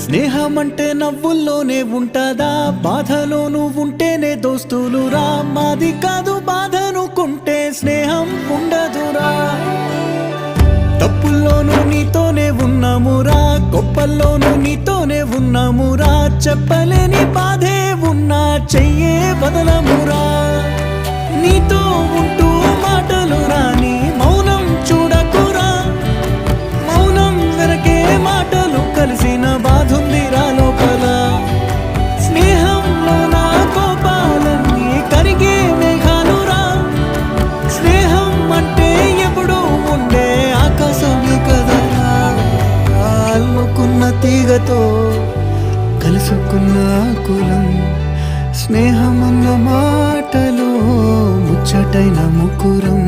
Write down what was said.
స్నేహమంటే నవ్వుల్లోనే ఉంటదా, బాధలోనూ ఉంటేనే దోస్తులురా. మాది కాదు బాధనుకుంటే స్నేహం ఉండదురా. తప్పుల్లోనూ నీతోనే ఉన్నామురా, గొప్పల్లోనూ నీతోనే ఉన్నామురా. చెప్పలేని బాధే ఉన్నా చెయ్యే బదలమురా. నీతో ఉంటూ మాటలు రాని మౌనం చూడకురా. మౌనం వెనకే మాటలు కలిసిన బాధుందిరా లోపల. స్నేహంలో నా కోపాలన్నీ కరిగే మేఘాలురా. స్నేహం అంటే ఎప్పుడు ఉండే ఆకాశమే కదరా. అల్లుకున్న తీగతో కలుసుకున్న కులం. స్నేహమన్న మాటలో ముచ్చటైన ముకురం.